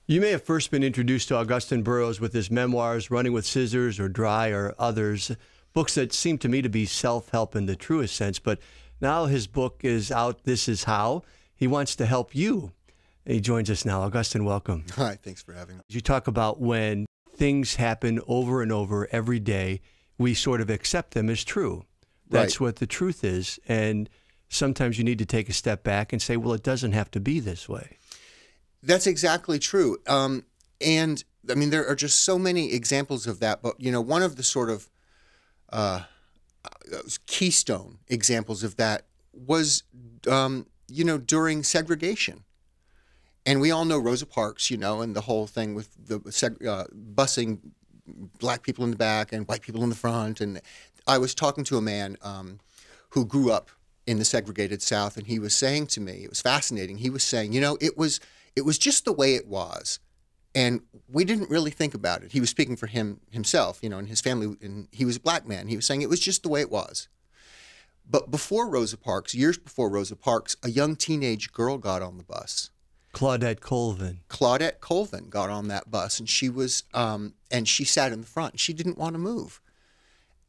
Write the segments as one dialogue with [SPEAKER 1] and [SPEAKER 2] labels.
[SPEAKER 1] You may have first been introduced to Augustine Burroughs with his memoirs, Running with Scissors or Dry or others, books that seem to me to be self-help in the truest sense. But now his book is out, This Is How. He wants to help you. He joins us now. Augustine, welcome.
[SPEAKER 2] Hi, thanks for having me.
[SPEAKER 1] You talk about when things happen over and over every day, we sort of accept them as true. That's
[SPEAKER 2] Right.
[SPEAKER 1] what the truth is. And sometimes you need to take a step back and say, well, it doesn't have to be this way.
[SPEAKER 2] That's exactly true. And I mean, there are just so many examples of that. But, you know, one of the sort of keystone examples of that was, you know, during segregation. And we all know Rosa Parks, you know, and the whole thing with the busing black people in the back and white people in the front. And I was talking to a man who grew up in the segregated South, and he was saying to me, it was fascinating. He was saying, you know, it was just the way it was, and we didn't really think about it. He was speaking for himself, you know, and his family, and he was a black man. He was saying it was just the way it was. But before Rosa Parks, years before Rosa Parks, a young teenage girl got on the bus.
[SPEAKER 1] Claudette Colvin.
[SPEAKER 2] Claudette Colvin got on that bus, and she was, and she sat in the front. She didn't want to move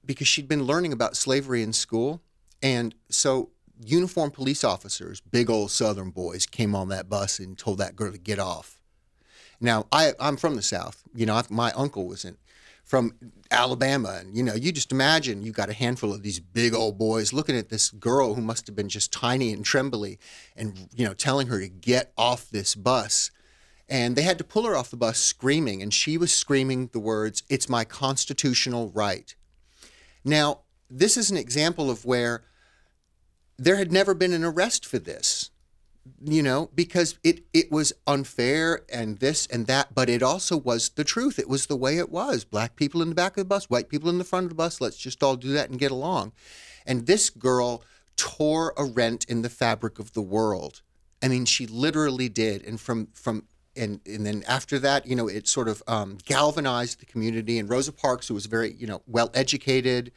[SPEAKER 2] because she'd been learning about slavery in school, and so uniformed police officers, big old Southern boys, came on that bus and told that girl to get off. Now, I'm from the South. You know, my uncle was from Alabama, and, you know, you just imagine you got a handful of these big old boys looking at this girl who must have been just tiny and trembly and, you know, telling her to get off this bus. And they had to pull her off the bus screaming, and she was screaming the words, "It's my constitutional right." Now, this is an example of where there had never been an arrest for this, you know, because it was unfair and this and that, but it also was the truth. It was the way it was. Black people in the back of the bus, white people in the front of the bus. Let's just all do that and get along. And this girl tore a rent in the fabric of the world. I mean, she literally did. And and then after that, you know, it sort of galvanized the community. And Rosa Parks, who was very, you know, well-educated,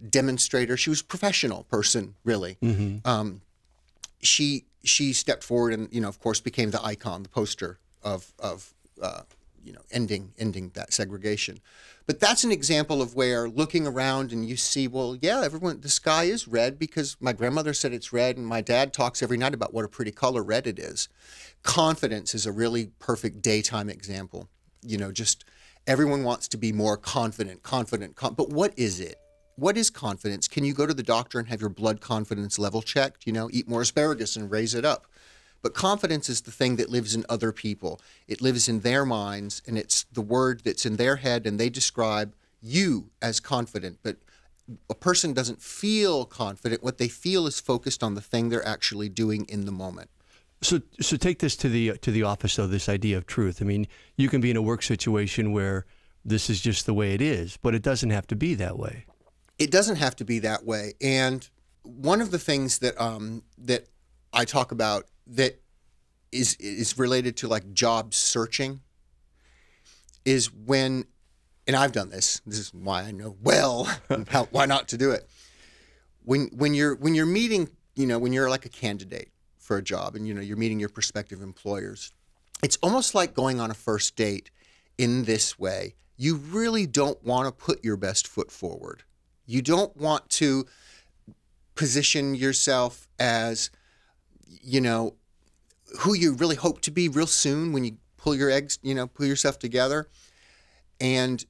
[SPEAKER 2] demonstrator. She was a professional person, really. Mm-hmm. She stepped forward and, you know, of course, became the icon, the poster of you know, ending that segregation. But that's an example of where looking around and you see, well, yeah, the sky is red because my grandmother said it's red, and my dad talks every night about what a pretty color red it is. Confidence is a really perfect daytime example. You know, just everyone wants to be more confident, but what is it? What is confidence? Can you go to the doctor and have your blood confidence level checked? You know, eat more asparagus and raise it up. But confidence is the thing that lives in other people. It lives in their minds, and it's the word that's in their head, and they describe you as confident. But a person doesn't feel confident. What they feel is focused on the thing they're actually doing in the moment.
[SPEAKER 1] So take this to the office, though, this idea of truth. I mean, you can be in a work situation where this is just the way it is, but it doesn't have to be that way.
[SPEAKER 2] It doesn't have to be that way. And one of the things that that I talk about that is related to like job searching is when, and I've done this. This is why I know well why not to do it. When you're meeting, you know, when you're like a candidate for a job, and you know you're meeting your prospective employers, it's almost like going on a first date in this way. You really don't want to put your best foot forward. You don't want to position yourself as, you know, who you really hope to be real soon when you pull your eggs, you know, pull yourself together. And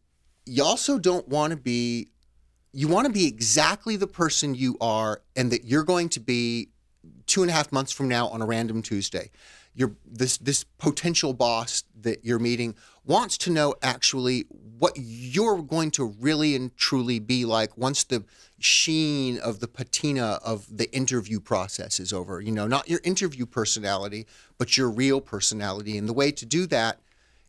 [SPEAKER 2] you also don't want to be, you want to be exactly the person you are and that you're going to be 2.5 months from now on a random Tuesday. This potential boss that you're meeting wants to know actually what you're going to really and truly be like once the sheen of the patina of the interview process is over. You know, not your interview personality, but your real personality. And the way to do that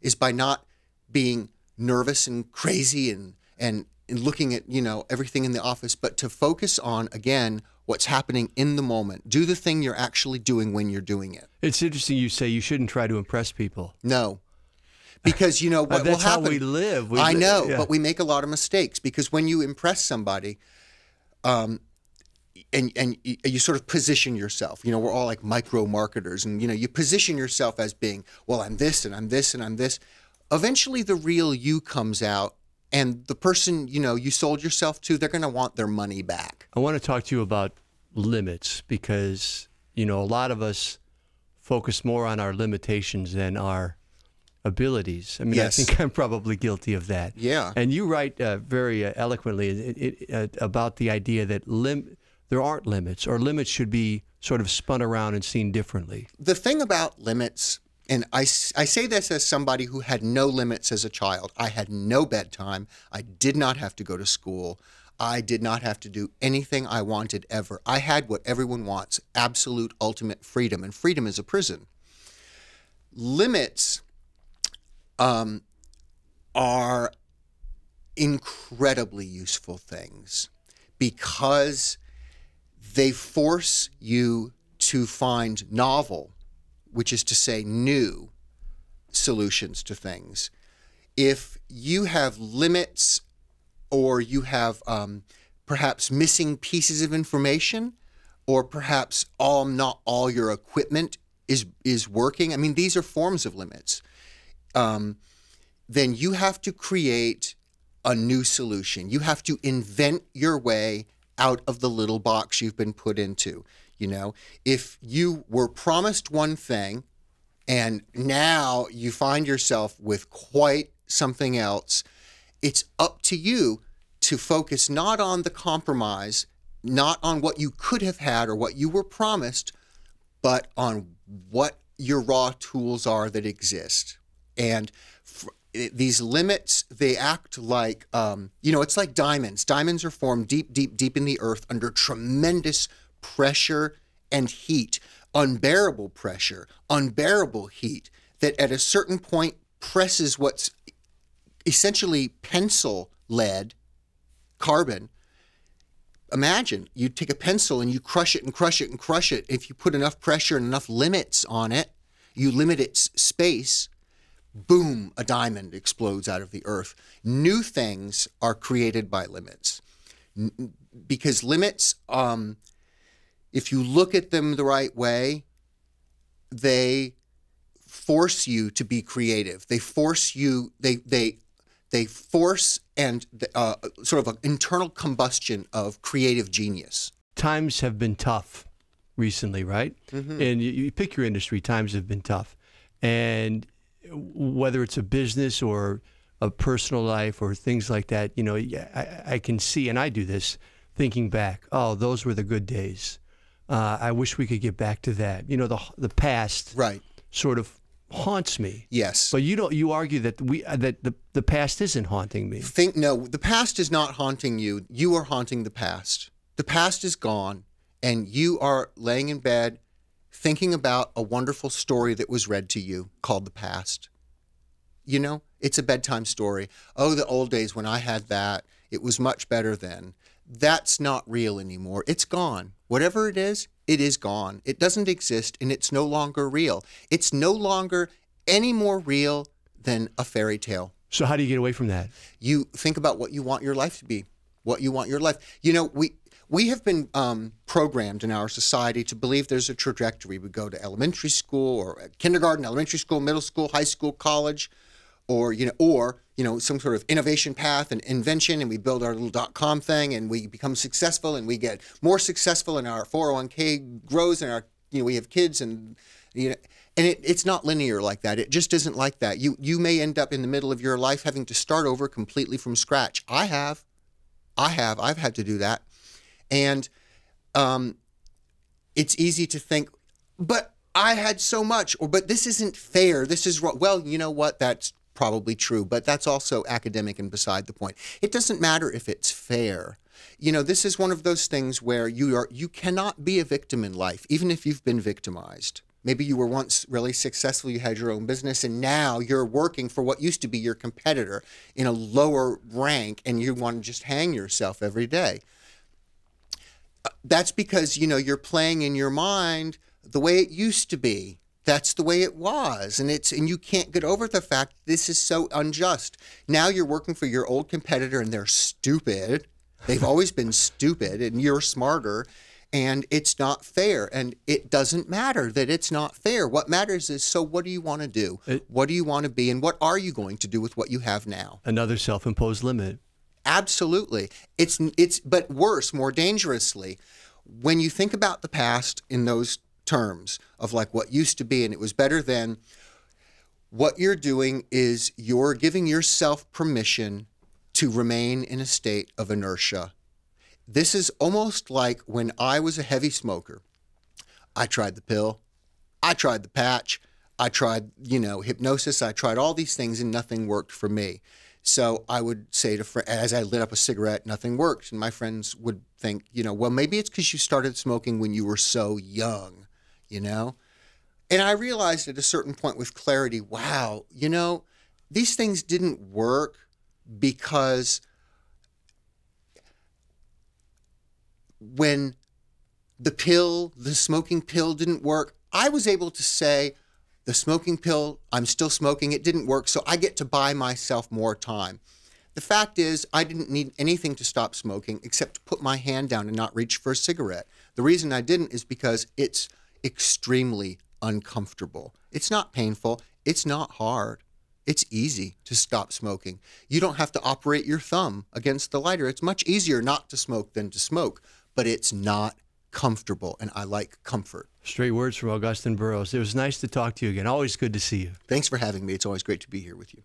[SPEAKER 2] is by not being nervous and crazy and looking at, you know, everything in the office, but to focus on, again, what's happening in the moment. Do the thing you're actually doing when you're doing it.
[SPEAKER 1] It's interesting you say you shouldn't try to impress people.
[SPEAKER 2] No. Because, you know, what will happen.
[SPEAKER 1] That's how we live.
[SPEAKER 2] I know,
[SPEAKER 1] yeah.
[SPEAKER 2] But we make a lot of mistakes because when you impress somebody, and you sort of position yourself. You know, we're all like micro marketers, and you know, you position yourself as being, well, I'm this and I'm this and I'm this. Eventually, the real you comes out, and the person, you know, you sold yourself to, they're going to want their money back.
[SPEAKER 1] I want to talk to you about limits because, you know, a lot of us focus more on our limitations than our abilities. I mean,
[SPEAKER 2] Yes.
[SPEAKER 1] I think I'm probably guilty of that.
[SPEAKER 2] Yeah.
[SPEAKER 1] And you write very eloquently about the idea that there aren't limits, or limits should be sort of spun around and seen differently.
[SPEAKER 2] The thing about limits, and I say this as somebody who had no limits as a child. I had no bedtime. I did not have to go to school. I did not have to do anything I wanted ever. I had what everyone wants, absolute ultimate freedom, and freedom is a prison. Limits are incredibly useful things because they force you to find novel, which is to say new, solutions to things. If you have limits or you have perhaps missing pieces of information, or perhaps not all your equipment is working, I mean, these are forms of limits, then you have to create a new solution. You have to invent your way out of the little box you've been put into. You know, if you were promised one thing and now you find yourself with quite something else, it's up to you to focus not on the compromise, not on what you could have had or what you were promised, but on what your raw tools are that exist. And these limits, they act like, you know, it's like diamonds. Diamonds are formed deep, deep, deep in the earth under tremendous pressure and heat, unbearable pressure, unbearable heat, that at a certain point presses what's essentially pencil lead, carbon. Imagine you take a pencil and you crush it and crush it and crush it. If you put enough pressure and enough limits on it, you limit its space, boom, a diamond explodes out of the earth. New things are created by limits. Because limits, if you look at them the right way, they force you to be creative. They force you, they force and sort of an internal combustion of creative genius.
[SPEAKER 1] Times have been tough recently, right?
[SPEAKER 2] Mm-hmm.
[SPEAKER 1] And you pick your industry, times have been tough. And whether it's a business or a personal life or things like that, you know, I can see, and I do this, thinking back, oh, those were the good days. I wish we could get back to that. You know, the past
[SPEAKER 2] Right.
[SPEAKER 1] sort of haunts me.
[SPEAKER 2] Yes.
[SPEAKER 1] But you argue that the past isn't haunting me.
[SPEAKER 2] No, the past is not haunting you. You are haunting the past. The past is gone, and you are laying in bed thinking about a wonderful story that was read to you called the past. You know, it's a bedtime story. Oh, the old days when I had that, it was much better then. That's not real anymore. It's gone. Whatever it is gone. It doesn't exist, and it's no longer real. It's no longer any more real than a fairy tale.
[SPEAKER 1] So how do you get away from that?
[SPEAKER 2] You think about what you want your life to be, what you want your life. You know, we have been programmed in our society to believe there's a trajectory. We go to elementary school or kindergarten, elementary school, middle school, high school, college, or some sort of innovation path and invention, and we build our little .com thing, and we become successful, and we get more successful, and our 401k grows, and we have kids, and and it's not linear like that. It just isn't like that. You may end up in the middle of your life having to start over completely from scratch. I've had to do that. And it's easy to think, but I had so much, but this isn't fair. This is wrong. Well, you know what? That's probably true, but that's also academic and beside the point. It doesn't matter if it's fair. You know, this is one of those things where you cannot be a victim in life, even if you've been victimized. Maybe you were once really successful, you had your own business, and now you're working for what used to be your competitor in a lower rank, and you want to just hang yourself every day. That's because, you're playing in your mind the way it used to be. That's the way it was. And you can't get over the fact this is so unjust. Now you're working for your old competitor and they're stupid. They've always been stupid and you're smarter. and it's not fair. And it doesn't matter that it's not fair. What matters is, so what do you want to do? What do you want to be? And what are you going to do with what you have now?
[SPEAKER 1] Another self-imposed limit.
[SPEAKER 2] Absolutely. But worse, more dangerously, when you think about the past in those terms of like what used to be and it was better then, what you're doing is you're giving yourself permission to remain in a state of inertia. This is almost like when I was a heavy smoker. I tried the pill, I tried the patch, I tried, hypnosis, I tried all these things and nothing worked for me. So I would say to friends, as I lit up a cigarette, nothing worked. And my friends would think, well, maybe it's because you started smoking when you were so young, And I realized at a certain point with clarity, wow, these things didn't work because when the smoking pill didn't work, I was able to say, the smoking pill, I'm still smoking, it didn't work, so I get to buy myself more time. The fact is, I didn't need anything to stop smoking except to put my hand down and not reach for a cigarette. The reason I didn't is because it's extremely uncomfortable. It's not painful. It's not hard. It's easy to stop smoking. You don't have to operate your thumb against the lighter. It's much easier not to smoke than to smoke, but it's not comfortable, and I like comfort.
[SPEAKER 1] Straight words from Augustine Burroughs. It was nice to talk to you again. Always good to see you.
[SPEAKER 2] Thanks for having me. It's always great to be here with you.